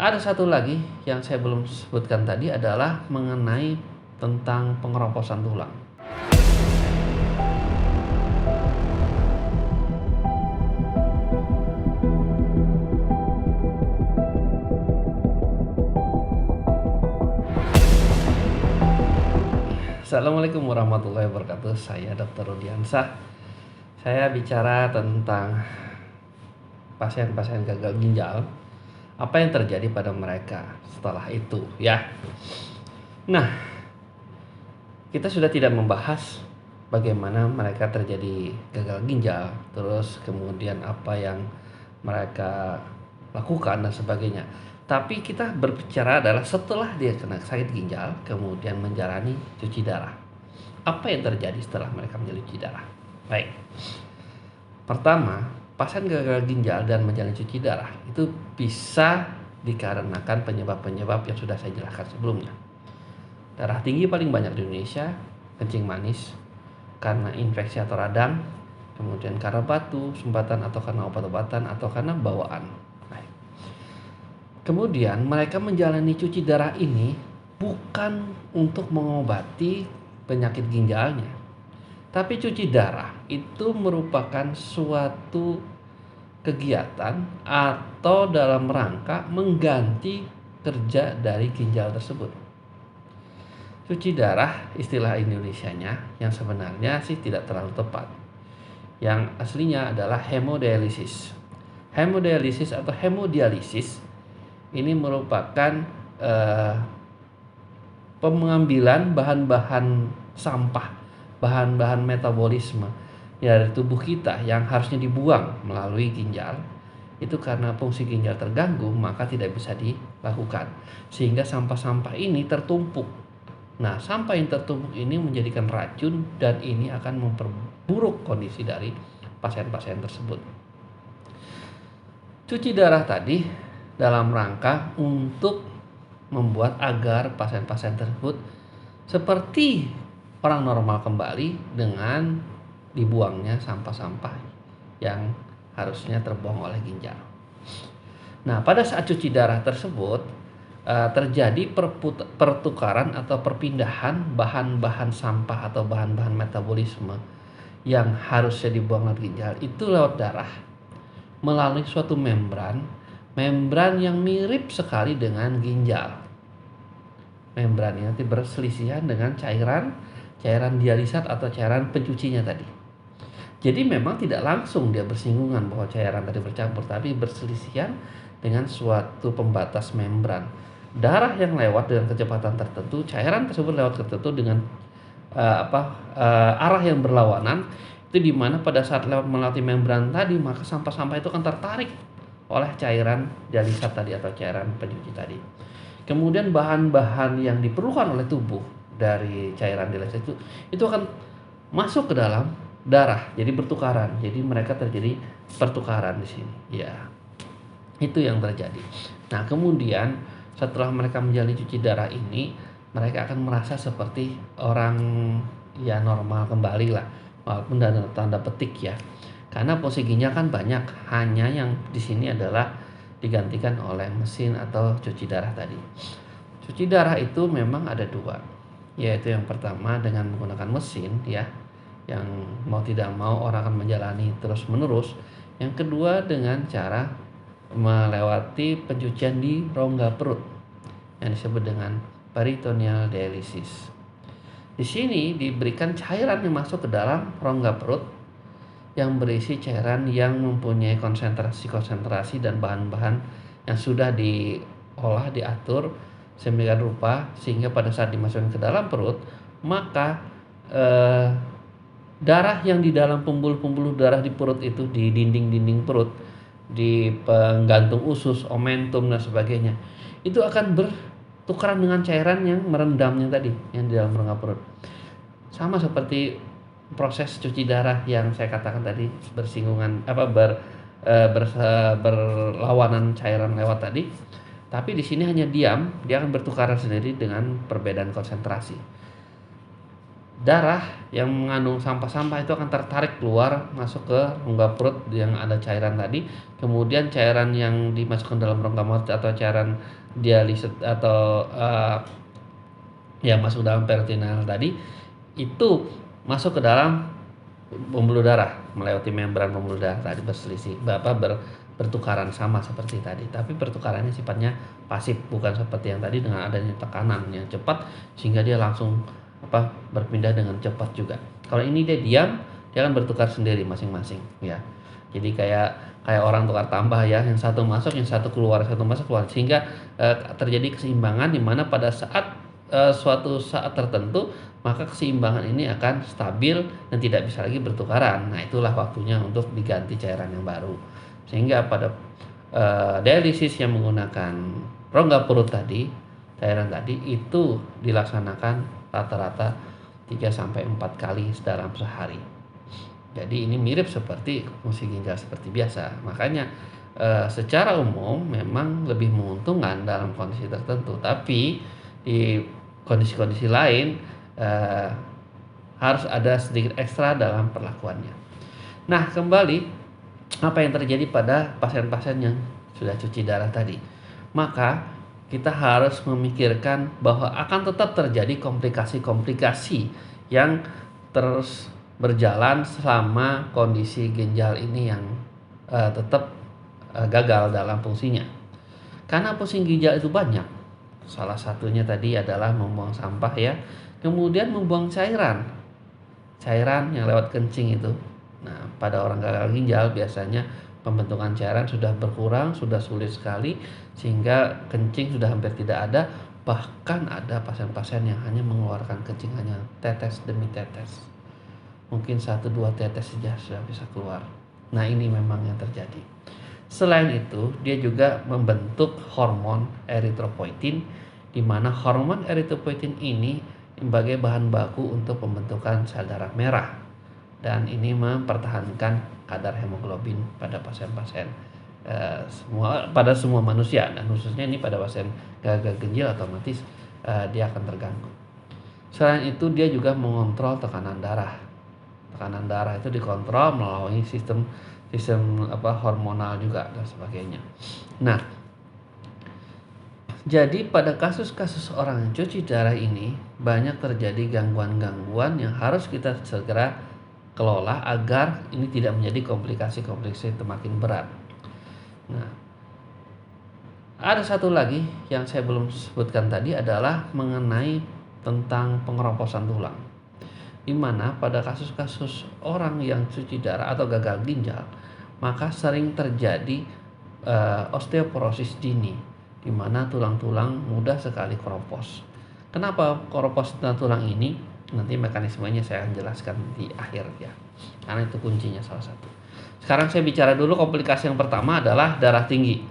Ada satu lagi yang saya belum sebutkan tadi adalah mengenai tentang pengeroposan tulang. Assalamualaikum warahmatullahi wabarakatuh. Saya Dr. Rudiansah. Saya bicara tentang pasien-pasien gagal ginjal. Apa yang terjadi pada mereka setelah itu, ya. Nah, kita sudah tidak membahas bagaimana mereka terjadi gagal ginjal, terus kemudian apa yang mereka lakukan dan sebagainya. Tapi kita berbicara adalah setelah dia kena sakit ginjal, kemudian menjalani cuci darah. Apa yang terjadi setelah mereka menjalani cuci darah? Baik. Pertama, pasien gagal ginjal dan menjalani cuci darah itu bisa dikarenakan penyebab-penyebab yang sudah saya jelaskan sebelumnya. Darah tinggi paling banyak di Indonesia, kencing manis, karena infeksi atau radang, kemudian karena batu, sumbatan atau karena obat-obatan atau karena bawaan. Kemudian mereka menjalani cuci darah ini bukan untuk mengobati penyakit ginjalnya. Tapi cuci darah itu merupakan suatu kegiatan atau dalam rangka mengganti kerja dari ginjal tersebut. Cuci darah istilah Indonesianya yang sebenarnya sih tidak terlalu tepat. Yang aslinya adalah hemodialisis. Hemodialisis atau hemodialisis ini merupakan pengambilan bahan-bahan sampah, bahan-bahan metabolisme dari tubuh kita yang harusnya dibuang melalui ginjal. Itu karena fungsi ginjal terganggu, maka tidak bisa dilakukan. Sehingga sampah-sampah ini tertumpuk. Nah, sampah yang tertumpuk ini menjadikan racun dan ini akan memperburuk kondisi dari pasien-pasien tersebut. Cuci darah tadi dalam rangka untuk membuat agar pasien-pasien tersebut seperti orang normal kembali dengan dibuangnya sampah-sampah yang harusnya terbuang oleh ginjal. Nah, pada saat cuci darah tersebut terjadi pertukaran atau perpindahan bahan-bahan sampah atau bahan-bahan metabolisme yang harusnya dibuang oleh ginjal itu lewat darah melalui suatu membran yang mirip sekali dengan ginjal. Membran ini nanti berselisihan dengan cairan dialisat atau cairan pencucinya tadi. Jadi memang tidak langsung dia bersinggungan bahwa cairan tadi bercampur, tapi berselisihan dengan suatu pembatas membran. Darah yang lewat dengan kecepatan tertentu, cairan tersebut lewat tertentu dengan arah yang berlawanan. Itu dimana pada saat lewat melewati membran tadi, maka sampah-sampah itu akan tertarik oleh cairan dialisat tadi atau cairan pencuci tadi. Kemudian bahan-bahan yang diperlukan oleh tubuh dari cairan dialisat itu akan masuk ke dalam darah, jadi bertukaran. Jadi mereka terjadi pertukaran di sini. Ya, itu yang terjadi. Nah, kemudian setelah mereka menjalani cuci darah ini, mereka akan merasa seperti orang ya normal kembali lah, walaupun dalam tanda petik ya. Karena fungsi ginjal kan banyak, hanya yang di sini adalah digantikan oleh mesin atau cuci darah tadi. Cuci darah itu memang ada dua, yaitu yang pertama dengan menggunakan mesin ya, yang mau tidak mau orang akan menjalani terus menerus. Yang kedua dengan cara melewati pencucian di rongga perut yang disebut dengan peritoneal dialysis. Di sini diberikan cairan yang masuk ke dalam rongga perut yang berisi cairan yang mempunyai konsentrasi dan bahan-bahan yang sudah diolah, diatur sedemikian rupa sehingga pada saat dimasukkan ke dalam perut, maka darah yang di dalam pembuluh-pembuluh darah di perut itu, di dinding-dinding perut, di penggantung usus, omentum dan sebagainya, itu akan bertukaran dengan cairan yang merendamnya tadi yang di dalam rongga perut. Sama seperti proses cuci darah yang saya katakan tadi, bersinggungan berlawanan cairan lewat tadi. Tapi di sini hanya diam, dia akan bertukaran sendiri dengan perbedaan konsentrasi. darah yang mengandung sampah-sampah itu akan tertarik keluar masuk ke rongga perut yang ada cairan tadi. Kemudian cairan yang dimasukkan dalam rongga mulut atau cairan dialisis atau yang masuk dalam peritoneal tadi itu masuk ke dalam pembuluh darah, melewati membran pembuluh darah tadi, bertukaran sama seperti tadi, tapi pertukarannya sifatnya pasif, bukan seperti yang tadi dengan adanya tekanan yang cepat sehingga dia langsung berpindah dengan cepat juga. Kalau ini dia diam, dia akan bertukar sendiri masing-masing ya. Jadi kayak orang tukar tambah ya, yang satu masuk, yang satu keluar, satu masuk keluar, sehingga terjadi keseimbangan di mana pada saat suatu saat tertentu maka keseimbangan ini akan stabil dan tidak bisa lagi bertukaran. Nah, itulah waktunya untuk diganti cairan yang baru. Sehingga pada dialisis yang menggunakan rongga perut tadi, cairan tadi itu dilaksanakan rata-rata 3-4 kali dalam sehari. Jadi ini mirip seperti fungsi ginjal seperti biasa. Makanya secara umum memang lebih menguntungkan dalam kondisi tertentu, tapi di kondisi-kondisi lain harus ada sedikit ekstra dalam perlakuannya. Nah, kembali apa yang terjadi pada pasien-pasien yang sudah cuci darah tadi, maka kita harus memikirkan bahwa akan tetap terjadi komplikasi-komplikasi yang terus berjalan selama kondisi ginjal ini yang tetap gagal dalam fungsinya. Karena fungsi ginjal itu banyak. Salah satunya tadi adalah membuang sampah ya, kemudian membuang cairan yang lewat kencing itu. Nah, pada orang gagal ginjal biasanya pembentukan cairan sudah berkurang, sudah sulit sekali, sehingga kencing sudah hampir tidak ada. Bahkan ada pasien-pasien yang hanya mengeluarkan kencing hanya tetes demi tetes. Mungkin 1-2 tetes saja sudah bisa keluar. Nah, ini memang yang terjadi. Selain itu, dia juga membentuk hormon eritropoietin, di mana hormon eritropoietin ini sebagai bahan baku untuk pembentukan sel darah merah. Dan ini mempertahankan kadar hemoglobin pada pasien-pasien pada semua manusia, dan khususnya ini pada pasien gagal ginjal otomatis dia akan terganggu. Selain itu dia juga mengontrol tekanan darah. Tekanan darah itu dikontrol melalui sistem hormonal juga dan sebagainya. Nah, jadi pada kasus-kasus orang yang cuci darah ini banyak terjadi gangguan-gangguan yang harus kita segera kelola agar ini tidak menjadi komplikasi-komplikasi semakin berat. Nah, ada satu lagi yang saya belum sebutkan tadi adalah mengenai tentang pengeroposan tulang. Di mana pada kasus-kasus orang yang cuci darah atau gagal ginjal, maka sering terjadi osteoporosis dini, di mana tulang-tulang mudah sekali keropos. Kenapa keropos tulang ini? Nanti mekanismenya saya akan jelaskan di akhir ya, karena itu kuncinya salah satu. Sekarang saya bicara dulu komplikasi yang pertama adalah darah tinggi.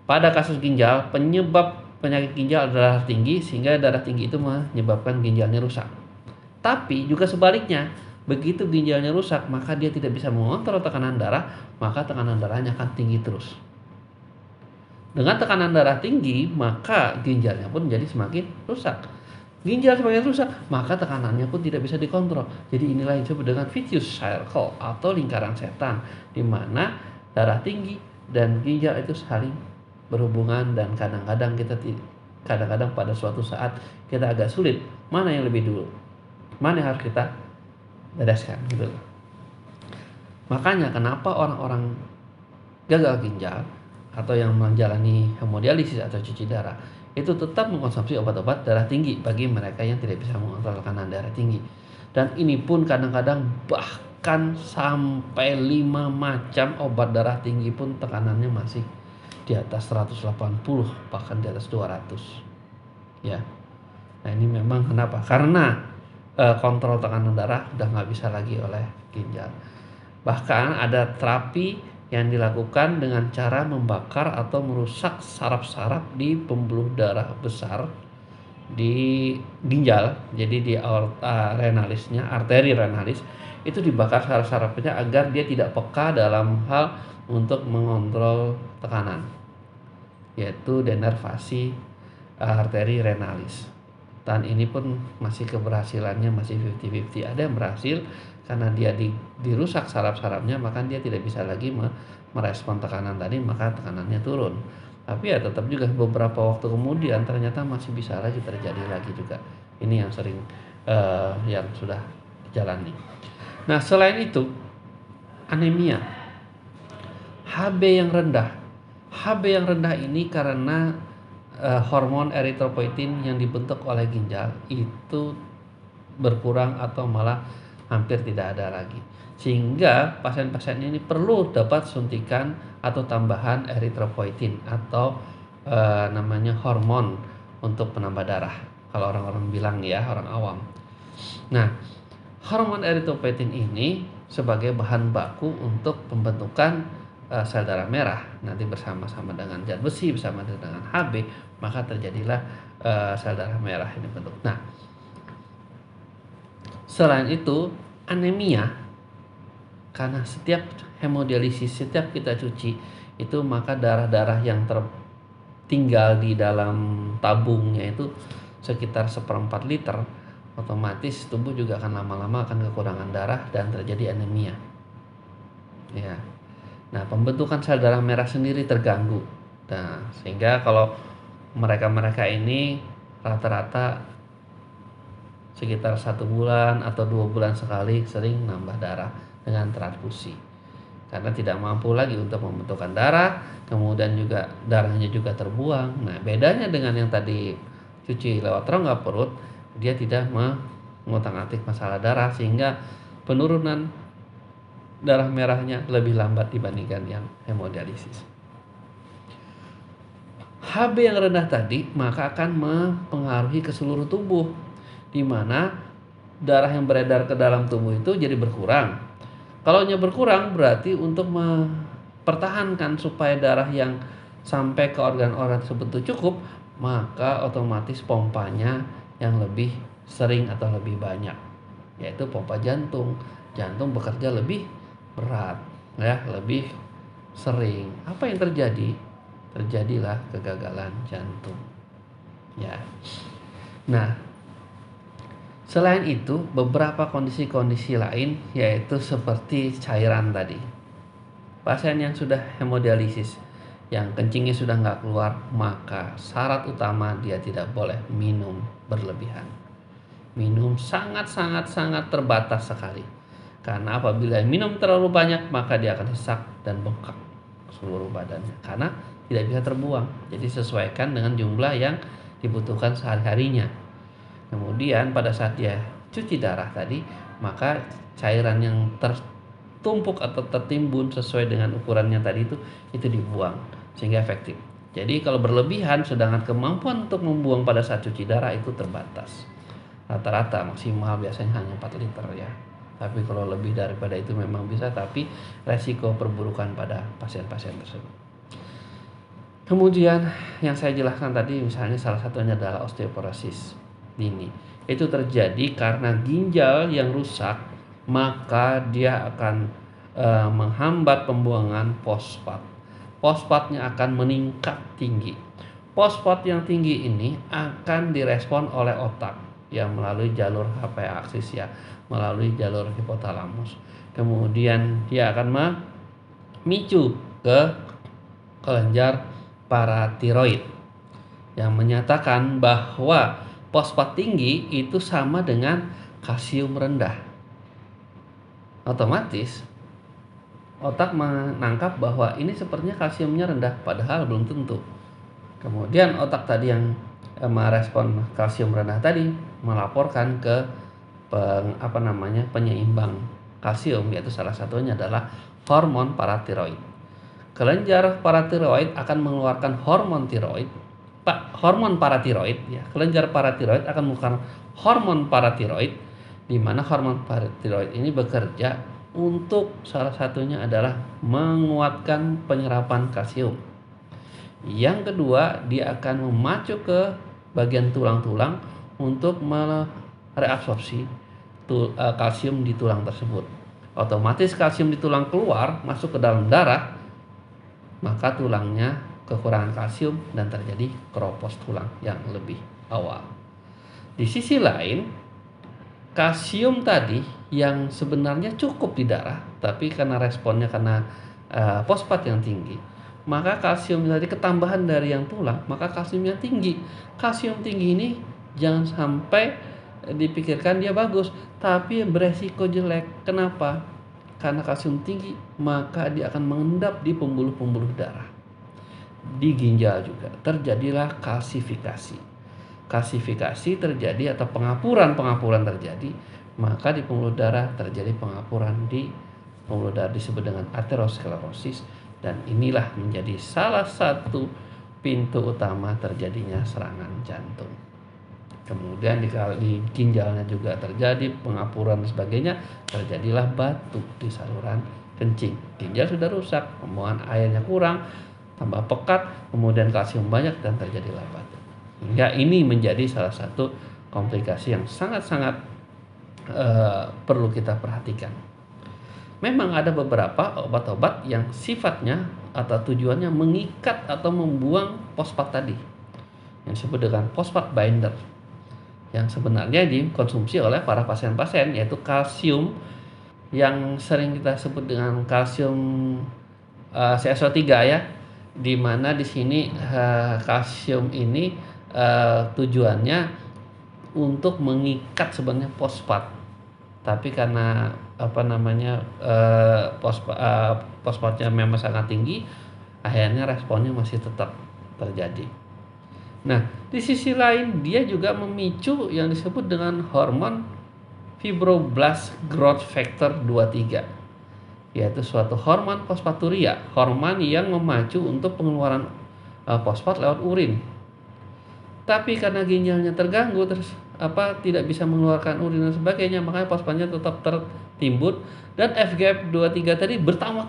Pada kasus ginjal, penyebab penyakit ginjal adalah darah tinggi, sehingga darah tinggi itu menyebabkan ginjalnya rusak. Tapi juga sebaliknya, begitu ginjalnya rusak, maka dia tidak bisa mengontrol tekanan darah, maka tekanan darahnya akan tinggi terus. Dengan tekanan darah tinggi, maka ginjalnya pun jadi semakin rusak. Ginjal semakin rusak, maka tekanannya pun tidak bisa dikontrol. Jadi inilah yang disebut dengan vicious circle atau lingkaran setan, di mana darah tinggi dan ginjal itu saling berhubungan, dan kadang-kadang pada suatu saat kita agak sulit mana yang lebih dulu, mana yang harus kita bereskan gitu. Makanya kenapa orang-orang gagal ginjal atau yang menjalani hemodialisis atau cuci darah itu tetap mengkonsumsi obat-obat darah tinggi bagi mereka yang tidak bisa mengontrol tekanan darah tinggi. Dan ini pun kadang-kadang bahkan sampai 5 macam obat darah tinggi pun tekanannya masih di atas 180, bahkan di atas 200 ya. Nah, ini memang kenapa? Karena kontrol tekanan darah udah nggak bisa lagi oleh ginjal. Bahkan ada terapi yang dilakukan dengan cara membakar atau merusak saraf-saraf di pembuluh darah besar di ginjal. Jadi di aorta renalisnya, arteri renalis itu dibakar saraf-sarafnya agar dia tidak peka dalam hal untuk mengontrol tekanan, yaitu denervasi arteri renalis. Dan ini pun masih keberhasilannya masih 50-50. Ada yang berhasil karena dia dirusak saraf-sarafnya, maka dia tidak bisa lagi merespon tekanan tadi, maka tekanannya turun. Tapi ya tetap juga beberapa waktu kemudian ternyata masih bisa lagi terjadi lagi juga. Ini yang sering yang sudah dijalani. Nah, selain itu anemia, HB yang rendah. HB yang rendah ini karena hormon eritropoietin yang dibentuk oleh ginjal itu berkurang atau malah hampir tidak ada lagi. Sehingga pasien-pasien ini perlu dapat suntikan atau tambahan eritropoietin atau namanya hormon untuk penambah darah. Kalau orang-orang bilang ya, orang awam. Nah, hormon eritropoietin ini sebagai bahan baku untuk pembentukan sel darah merah. Nanti bersama-sama dengan zat besi, bersama dengan HB, maka terjadilah sel darah merah ini bentuk. Nah, selain itu anemia, karena setiap hemodialisis, setiap kita cuci itu, maka darah-darah yang tertinggal di dalam tabungnya itu sekitar 1/4 liter, otomatis tubuh juga akan lama-lama akan kekurangan darah dan terjadi anemia. Ya. Nah, pembentukan sel darah merah sendiri terganggu. Nah, sehingga kalau mereka ini rata-rata sekitar 1 bulan atau 2 bulan sekali sering nambah darah dengan transfusi. Karena tidak mampu lagi untuk membentukkan darah, kemudian juga darahnya juga terbuang. Nah, bedanya dengan yang tadi cuci lewat rongga perut, dia tidak mengutak-atik masalah darah sehingga penurunan darah merahnya lebih lambat dibandingkan yang hemodialisis. HB yang rendah tadi maka akan mempengaruhi ke seluruh tubuh, di mana darah yang beredar ke dalam tubuh itu jadi berkurang. Kalau berkurang berarti untuk mempertahankan supaya darah yang sampai ke organ-organ tersebut itu cukup, maka otomatis pompanya yang lebih sering atau lebih banyak, yaitu pompa jantung. Jantung bekerja lebih berat, ya, lebih sering. Apa yang terjadi? Terjadilah kegagalan jantung. Ya. Nah, selain itu beberapa kondisi-kondisi lain yaitu seperti cairan tadi. Pasien yang sudah hemodialisis, yang kencingnya sudah nggak keluar, maka syarat utama dia tidak boleh minum berlebihan. Minum sangat terbatas sekali. Karena apabila minum terlalu banyak, maka dia akan sesak dan bengkak seluruh badannya. Karena tidak bisa terbuang. Jadi sesuaikan dengan jumlah yang dibutuhkan sehari-harinya. Kemudian pada saat dia cuci darah tadi, maka cairan yang tertumpuk atau tertimbun sesuai dengan ukurannya tadi itu dibuang sehingga efektif. Jadi kalau berlebihan, sedangkan kemampuan untuk membuang pada saat cuci darah itu terbatas. Rata-rata maksimal biasanya hanya 4 liter ya. Tapi kalau lebih daripada itu memang bisa, tapi resiko perburukan pada pasien-pasien tersebut. Kemudian yang saya jelaskan tadi, misalnya salah satunya adalah osteoporosis dini. Itu terjadi karena ginjal yang rusak, maka dia akan menghambat pembuangan fosfat. Fosfatnya akan meningkat tinggi. Fosfat yang tinggi ini akan direspon oleh otak yang melalui jalur HPA aksis ya, melalui jalur hipotalamus. Kemudian dia akan memicu ke kelenjar paratiroid yang menyatakan bahwa fosfat tinggi itu sama dengan kalsium rendah. Otomatis otak menangkap bahwa ini sepertinya kalsiumnya rendah, padahal belum tentu. Kemudian otak tadi yang merespon kalsium rendah tadi melaporkan ke penyeimbang kalsium, yaitu salah satunya adalah hormon paratiroid. Kelenjar paratiroid akan mengeluarkan hormon paratiroid ya. Kelenjar paratiroid akan mengeluarkan hormon paratiroid, di mana hormon paratiroid ini bekerja untuk salah satunya adalah menguatkan penyerapan kalsium. Yang kedua, dia akan memacu ke bagian tulang-tulang untuk mereabsorpsi kalsium di tulang tersebut. Otomatis kalsium di tulang keluar, masuk ke dalam darah, maka tulangnya kekurangan kalsium dan terjadi keropos tulang yang lebih awal. Di sisi lain, kalsium tadi yang sebenarnya cukup di darah, tapi karena responnya karena fosfat yang tinggi, maka kalsium tadi ketambahan dari yang tulang, maka kalsiumnya tinggi. Kalsium tinggi ini jangan sampai dipikirkan dia bagus, tapi beresiko jelek. Kenapa? Karena kalsium tinggi, maka dia akan mengendap di pembuluh-pembuluh darah. Di ginjal juga terjadilah kalsifikasi. Kalsifikasi terjadi atau pengapuran terjadi, maka di pembuluh darah terjadi pengapuran di pembuluh darah disebut dengan aterosklerosis, dan inilah menjadi salah satu pintu utama terjadinya serangan jantung. Kemudian di ginjalnya juga terjadi pengapuran dan sebagainya, terjadilah batuk di saluran kencing. Ginjal sudah rusak, pembuangan airnya kurang, tambah pekat, kemudian kalsium banyak dan terjadilah batuk. Hingga ini menjadi salah satu komplikasi yang sangat-sangat perlu kita perhatikan. Memang ada beberapa obat-obat yang sifatnya atau tujuannya mengikat atau membuang fosfat tadi, yang disebut dengan fosfat binder, yang sebenarnya dikonsumsi oleh para pasien-pasien, yaitu kalsium yang sering kita sebut dengan kalsium CSO3 ya, di mana di sini kalsium ini tujuannya untuk mengikat sebenarnya fosfat, tapi karena fosfatnya memang sangat tinggi, akhirnya responnya masih tetap terjadi. Nah, di sisi lain dia juga memicu yang disebut dengan hormon fibroblast growth factor 23, yaitu suatu hormon fosfaturia, hormon yang memacu untuk pengeluaran fosfat lewat urin. Tapi karena ginjalnya terganggu, terus tidak bisa mengeluarkan urin dan sebagainya, makanya fosfatnya tetap tertimbun, dan FGF23 tadi bertambah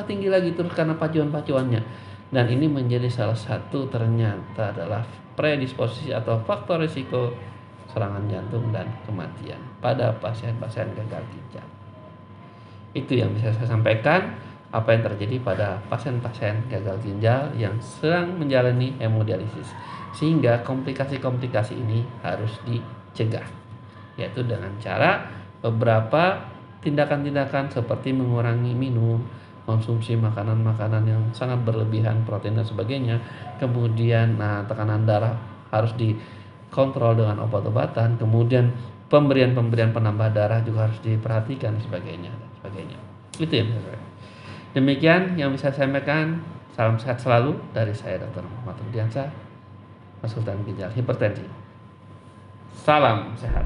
tinggi lagi terus karena pacuan-pacuannya. Dan ini menjadi salah satu ternyata adalah predisposisi atau faktor risiko serangan jantung dan kematian pada pasien-pasien gagal ginjal. Itu yang bisa saya sampaikan, apa yang terjadi pada pasien-pasien gagal ginjal yang sedang menjalani hemodialisis, sehingga komplikasi-komplikasi ini harus dicegah, yaitu dengan cara beberapa tindakan-tindakan seperti mengurangi minum, konsumsi makanan-makanan yang sangat berlebihan protein dan sebagainya, kemudian tekanan darah harus dikontrol dengan obat-obatan, kemudian pemberian penambah darah juga harus diperhatikan dan sebagainya. Itu ya. Demikian yang bisa saya sampaikan. Salam sehat selalu dari saya Dr. Muhammad Rudiansyah, konsultan ginjal hipertensi. Salam sehat.